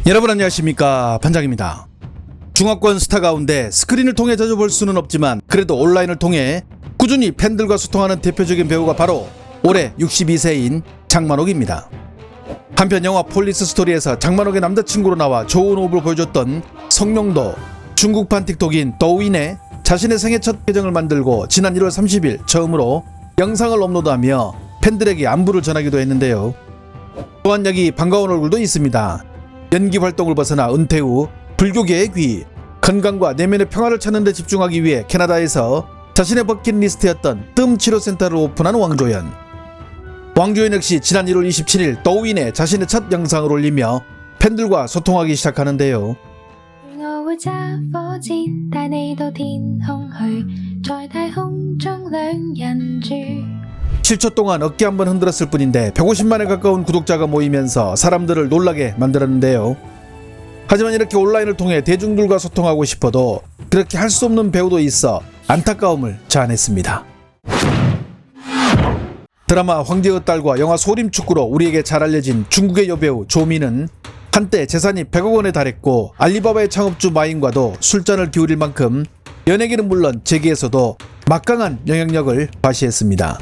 여러분 안녕하십니까, 반장입니다. 중화권 스타 가운데 스크린을 통해 자주 볼 수는 없지만 그래도 온라인을 통해 꾸준히 팬들과 소통하는 대표적인 배우가 바로 올해 62세인 장만옥입니다. 한편 영화 폴리스 스토리에서 장만옥의 남자친구로 나와 좋은 호흡을 보여줬던 성룡도 중국판 틱톡인 더우인에 자신의 생애 첫 계정을 만들고 지난 1월 30일 처음으로 영상을 업로드하며 팬들에게 안부를 전하기도 했는데요. 또한 여기 반가운 얼굴도 있습니다. 연기 활동을 벗어나 은퇴 후 불교계의 귀, 건강과 내면의 평화를 찾는 데 집중하기 위해 캐나다에서 자신의 버킷리스트였던 뜸 치료센터를 오픈한 왕조연. 왕조연 역시 지난 1월 27일 더우인에 자신의 첫 영상을 올리며 팬들과 소통하기 시작하는데요. 7초 동안 어깨 한번 흔들었을 뿐인데 150만에 가까운 구독자가 모이면서 사람들을 놀라게 만들었는데요. 하지만 이렇게 온라인을 통해 대중들과 소통하고 싶어도 그렇게 할 수 없는 배우도 있어 안타까움을 자아냈습니다. 드라마 황제의 딸과 영화 소림축구로 우리에게 잘 알려진 중국의 여배우 조미는 한때 재산이 100억 원에 달했고 알리바바의 창업주 마인과도 술잔을 기울일 만큼 연예계는 물론 재계에서도 막강한 영향력을 과시했습니다.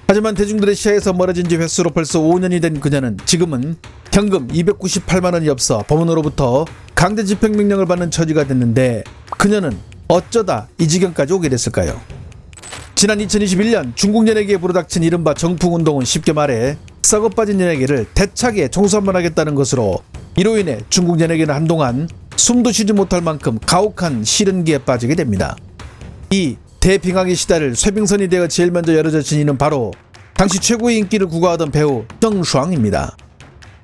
하지만 대중들의 시야에서 멀어진 지 횟수로 벌써 5년이 된 그녀는 지금은 현금 298만 원이 없어 법원으로부터 강제 집행명령을 받는 처지가 됐는데 그녀는 어쩌다 이 지경까지 오게 됐을까요? 지난 2021년 중국 연예계에 불어닥친 이른바 정풍운동은 쉽게 말해 썩어 빠진 연예계를 대차게 청소 한번 하겠다는 것으로 이로 인해 중국 연예계는 한동안 숨도 쉬지 못할 만큼 가혹한 시련기에 빠지게 됩니다. 이 대빙하기 시대를 쇠빙선이 되어 제일 먼저 열어젖힌 이는 바로 당시 최고의 인기를 구가하던 배우 정슈앙입니다.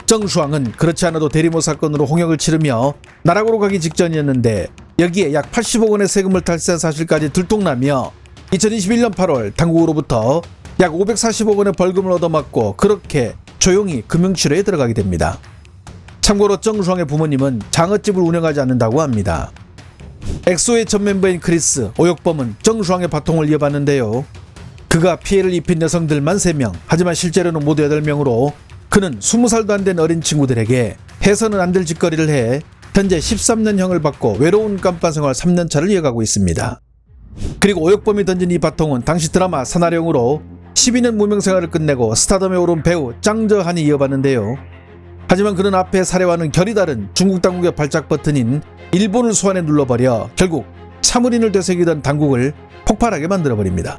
정슈앙은 그렇지 않아도 대리모 사건으로 홍역을 치르며 나락으로 가기 직전이었는데 여기에 약 80억 원의 세금을 탈세한 사실까지 들통나며 2021년 8월 당국으로부터 약 540억 원의 벌금을 얻어맞고 그렇게 조용히 금융치료에 들어가게 됩니다. 참고로 정슈앙의 부모님은 장어집을 운영하지 않는다고 합니다. 엑소의 전 멤버인 크리스, 오역범은 정슈앙의 바통을 이어받는데요. 그가 피해를 입힌 여성들만 3명, 하지만 실제로는 모두 8명으로 그는 20살도 안 된 어린 친구들에게 해서는 안 될 짓거리를 해 현재 13년형을 받고 외로운 깜빵 생활 3년차를 이어가고 있습니다. 그리고 오역범이 던진 이 바통은 당시 드라마 산하령으로 12년 무명생활을 끝내고 스타덤에 오른 배우 짱저한이 이어받는데요. 하지만 그는 앞에 사례와는 결이 다른 중국 당국의 발작 버튼인 일본을 소환해 눌러버려 결국 참을인을 되새기던 당국을 폭발하게 만들어버립니다.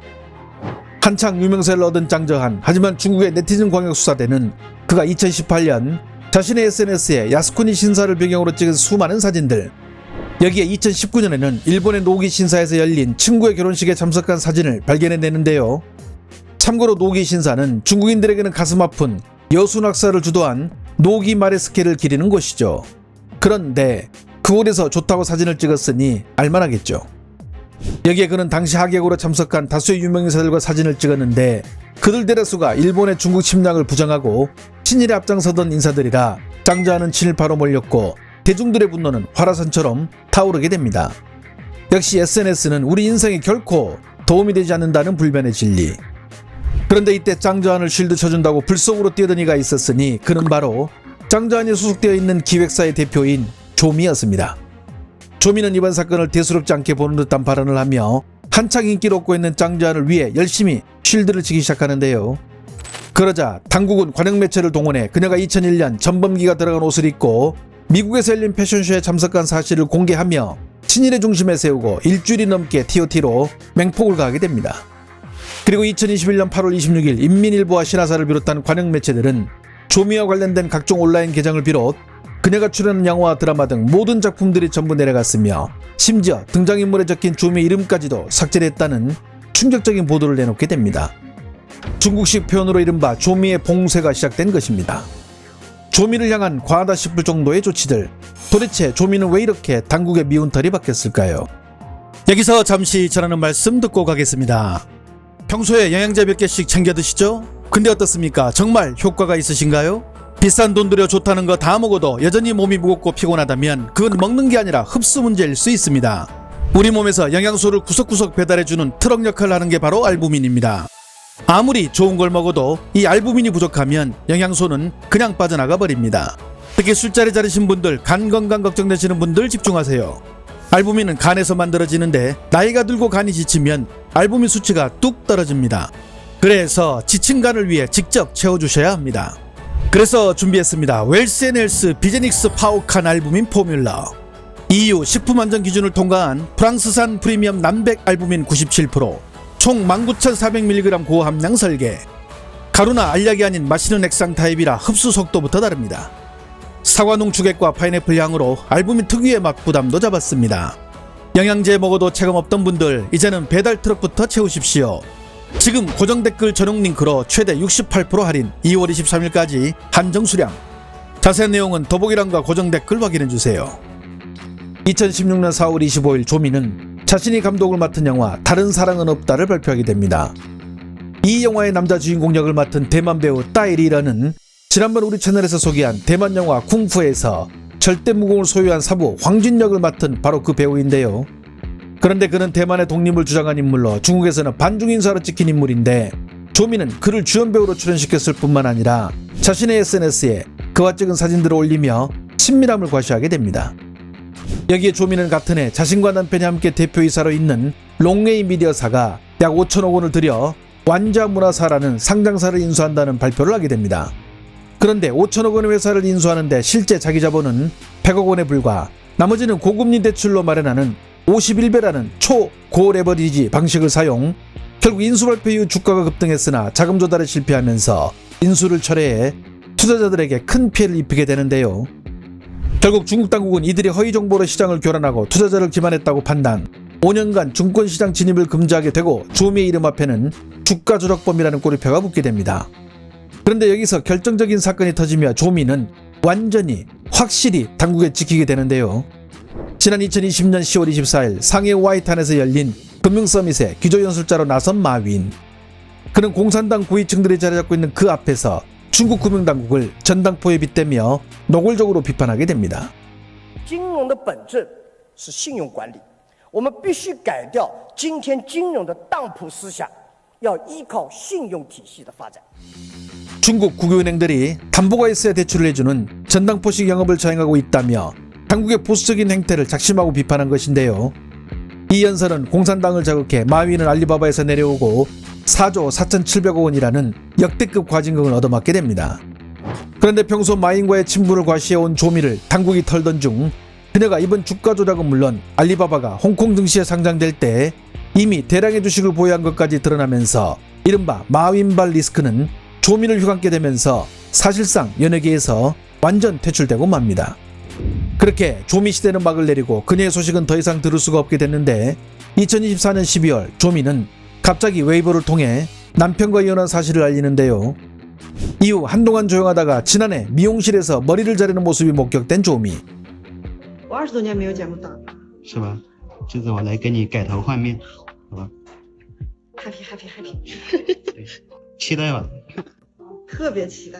한창 유명세를 얻은 짱저한, 하지만 중국의 네티즌 광역 수사대는 그가 2018년 자신의 SNS에 야스쿠니 신사를 배경으로 찍은 수많은 사진들, 여기에 2019년에는 일본의 노기 신사에서 열린 친구의 결혼식에 참석한 사진을 발견해내는데요. 참고로 노기 신사는 중국인들에게는 가슴 아픈 여수 낙사를 주도한 노기 말의 스케일을 기리는 곳이죠. 그런데 그곳에서 좋다고 사진을 찍었으니 알만하겠죠. 여기에 그는 당시 하객으로 참석한 다수의 유명인사들과 사진을 찍었는데 그들 대다수가 일본의 중국 침략을 부정하고 친일에 앞장서던 인사들이라 짱저한은 친일파로 몰렸고 대중들의 분노는 화라산처럼 타오르게 됩니다. 역시 SNS는 우리 인생에 결코 도움이 되지 않는다는 불변의 진리. 그런데 이때 짱저한을 쉴드 쳐준다고 불속으로 뛰어든 이가 있었으니 그는 바로 짱저한이 소속되어 있는 기획사의 대표인 조미였습니다. 조미는 이번 사건을 대수롭지 않게 보는 듯한 발언을 하며 한창 인기를 얻고 있는 짱저한을 위해 열심히 쉴드를 치기 시작하는데요. 그러자 당국은 관영 매체를 동원해 그녀가 2001년 전범기가 들어간 옷을 입고 미국에서 열린 패션쇼에 참석한 사실을 공개하며 친일의 중심에 세우고 일주일이 넘게 TOT로 맹폭을 가하게 됩니다. 그리고 2021년 8월 26일 인민일보와 신화사를 비롯한 관영 매체들은 조미와 관련된 각종 온라인 계정을 비롯 그녀가 출연한 영화와 드라마 등 모든 작품들이 전부 내려갔으며 심지어 등장인물에 적힌 조미 이름까지도 삭제했다는 충격적인 보도를 내놓게 됩니다. 중국식 표현으로 이른바 조미의 봉쇄가 시작된 것입니다. 조미를 향한 과하다 싶을 정도의 조치들, 도대체 조미는 왜 이렇게 당국의 미운 털이 박혔을까요? 여기서 잠시 전하는 말씀 듣고 가겠습니다. 평소에 영양제 몇 개씩 챙겨 드시죠? 근데 어떻습니까? 정말 효과가 있으신가요? 비싼 돈 들여 좋다는 거 다 먹어도 여전히 몸이 무겁고 피곤하다면 그건 먹는 게 아니라 흡수 문제일 수 있습니다. 우리 몸에서 영양소를 구석구석 배달해주는 트럭 역할을 하는 게 바로 알부민입니다. 아무리 좋은 걸 먹어도 이 알부민이 부족하면 영양소는 그냥 빠져나가 버립니다. 특히 술자리 자르신 분들, 간 건강 걱정되시는 분들 집중하세요. 알부민은 간에서 만들어지는데 나이가 들고 간이 지치면 알부민 수치가 뚝 떨어집니다. 그래서 지친 간을 위해 직접 채워주셔야 합니다. 그래서 준비했습니다. 웰스앤헬스 비제닉스 파워칸 알부민 포뮬러. EU 식품안전 기준을 통과한 프랑스산 프리미엄 남백 알부민 97%, 총 19,400mg 고함량 설계. 가루나 알약이 아닌 마시는 액상 타입이라 흡수 속도부터 다릅니다. 사과 농축액과 파인애플 향으로 알부민 특유의 맛 부담도 잡았습니다. 영양제 먹어도 체감 없던 분들, 이제는 배달 트럭부터 채우십시오. 지금 고정 댓글 전용 링크로 최대 68% 할인, 2월 23일까지 한정 수량. 자세한 내용은 더보기란과 고정 댓글 확인해주세요. 2016년 4월 25일 조미는 자신이 감독을 맡은 영화 다른 사랑은 없다를 발표하게 됩니다. 이 영화의 남자 주인공 역을 맡은 대만 배우 따이리라는 지난번 우리 채널에서 소개한 대만 영화 쿵푸에서 절대 무공을 소유한 사부 황진 역을 맡은 바로 그 배우인데요. 그런데 그는 대만의 독립을 주장한 인물로 중국에서는 반중인사로 찍힌 인물인데, 조미는 그를 주연 배우로 출연시켰을 뿐만 아니라 자신의 SNS에 그와 찍은 사진들을 올리며 친밀함을 과시하게 됩니다. 여기에 조미는 같은 해 자신과 남편이 함께 대표이사로 있는 롱웨이 미디어사가 약 5천억 원을 들여 완자문화사라는 상장사를 인수한다는 발표를 하게 됩니다. 그런데 5천억 원의 회사를 인수하는데 실제 자기 자본은 100억 원에 불과, 나머지는 고금리 대출로 마련하는 51배라는 초고레버리지 방식을 사용. 결국 인수 발표 이후 주가가 급등했으나 자금 조달에 실패하면서 인수를 철회해 투자자들에게 큰 피해를 입히게 되는데요. 결국 중국 당국은 이들이 허위 정보로 시장을 교란하고 투자자를 기만했다고 판단, 5년간 증권시장 진입을 금지하게 되고 조미의 이름 앞에는 주가 조작범이라는 꼬리표가 붙게 됩니다. 그런데 여기서 결정적인 사건이 터지며 조미는 완전히 확실히 당국에 지키게 되는데요. 지난 2020년 10월 24일 상해 와이탄에서 열린 금융서밋에 기조연설자로 나선 마윈. 그는 공산당 고위층들이 자리 잡고 있는 그 앞에서 중국 금융당국을 전당포에 빗대며 노골적으로 비판하게 됩니다. 金融的本质是信用管理，我们必须改掉今天金融的当铺思想，要依靠信用体系的发展。 중국 국유은행들이 담보가 있어야 대출을 해주는 전당포식 영업을 자행하고 있다며 당국의 보수적인 행태를 작심하고 비판한 것인데요. 이 연설은 공산당을 자극해 마윈은 알리바바에서 내려오고 4조 4,700억 원이라는 역대급 과징금을 얻어맞게 됩니다. 그런데 평소 마윈과의 친분을 과시해온 조미를 당국이 털던 중, 그녀가 이번 주가 조작은 물론 알리바바가 홍콩 증시에 상장될 때 이미 대량의 주식을 보유한 것까지 드러나면서 이른바 마윈발 리스크는 조미를 휘감게 되면서 사실상 연예계에서 완전 퇴출되고 맙니다. 그렇게 조미 시대는 막을 내리고 그녀의 소식은 더 이상 들을 수가 없게 됐는데, 2024년 12월 조미는 갑자기 웨이보를 통해 남편과 이혼한 사실을 알리는데요. 이후 한동안 조용하다가 지난해 미용실에서 머리를 자르는 모습이 목격된 조미. 我20多年没有见过大，是吧？这次我来给你改头换面，好吧？ happy，期待吧。特别期待。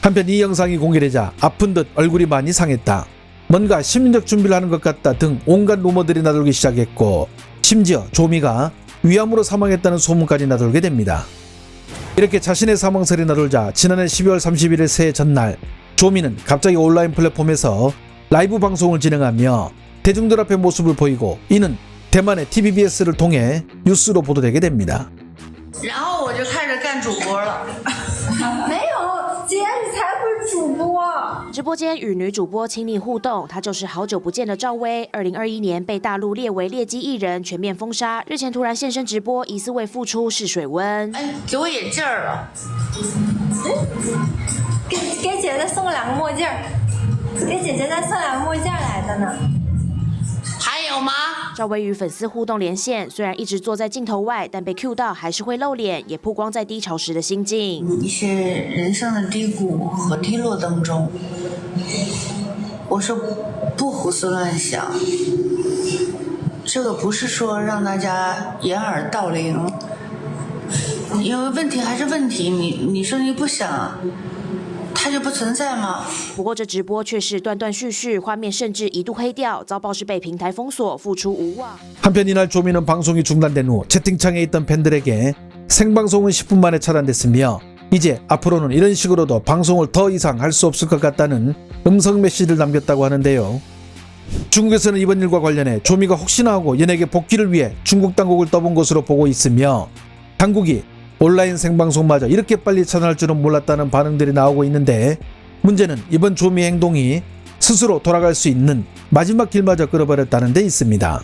한편 이 영상이 공개되자 아픈 듯 얼굴이 많이 상했다, 뭔가 심리적 준비를 하는 것 같다 등 온갖 루머들이 나돌기 시작했고, 심지어 조미가 위암으로 사망했다는 소문까지 나돌게 됩니다. 이렇게 자신의 사망설이 나돌자 지난해 12월 31일 새해 전날, 조미는 갑자기 온라인 플랫폼에서 라이브 방송을 진행하며 대중들 앞에 모습을 보이고, 이는 대만의 TVBS를 통해 뉴스로 보도되게 됩니다. 然后我就开始干主播了。没有，姐，你才不是主播。直播间与女主播亲密互动，她就是好久不见的赵薇。2021年被大陆列为劣迹艺人，全面封杀。日前突然现身直播，疑似为复出试水温。哎，给我眼镜儿了。给姐再送2个墨镜儿，给姐姐再送2个墨镜儿来的呢。 还有吗？赵薇与粉丝互动连线，虽然一直坐在镜头外，但被 Q 到还是会露脸，也曝光在低潮时的心境。一些人生的低谷和低落当中，我说不胡思乱想，这个不是说让大家掩耳盗铃，因为问题还是问题，你说你不想，它就不存在吗？不过这直播却是断断续续，画面甚至一度黑掉，遭报是被平台封锁，复出无望。 한편 이날 조미는 방송이 중단된 후 채팅창에 있던 팬들에게 생방송은 10분 만에 차단됐으며 이제 앞으로는 이런 식으로도 방송을 더 이상 할 수 없을 것 같다는 음성 메시지를 남겼다고 하는데요. 중국에서는 이번 일과 관련해 조미가 혹시나 하고 연예계 복귀를 위해 중국 당국을 떠본 것으로 보고 있으며 당국이 온라인 생방송마저 이렇게 빨리 차단할 줄은 몰랐다는 반응들이 나오고 있는데 문제는 이번 조미의 행동이 스스로 돌아갈 수 있는 마지막 길마저 끌어버렸다는 데 있습니다.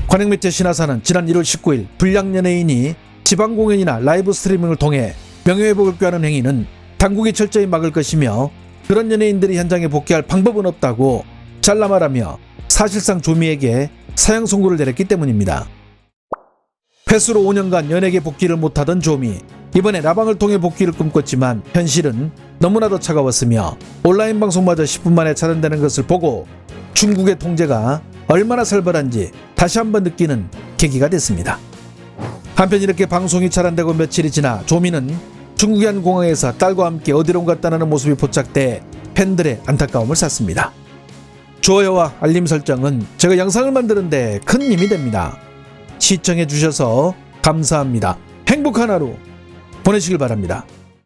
관행매체 신화사는 지난 1월 19일 불량 연예인이 지방 공연이나 라이브 스트리밍을 통해 명예회복을 꾀하는 행위는 당국이 철저히 막을 것이며 그런 연예인들이 현장에 복귀할 방법은 없다고 잘라 말하며 사실상 조미에게 사형 선고를 내렸기 때문입니다. 폐수로 5년간 연예계 복귀를 못하던 조미, 이번에 라방을 통해 복귀를 꿈꿨지만 현실은 너무나도 차가웠으며 온라인 방송마저 10분 만에 차단되는 것을 보고 중국의 통제가 얼마나 살벌한지 다시 한번 느끼는 계기가 됐습니다. 한편 이렇게 방송이 차단되고 며칠이 지나 조미는 중국의 한 공항에서 딸과 함께 어디론가 떠나는 모습이 포착돼 팬들의 안타까움을 샀습니다. 좋아요와 알림 설정은 제가 영상을 만드는데 큰 힘이 됩니다. 시청해 주셔서 감사합니다. 행복한 하루 보내시길 바랍니다.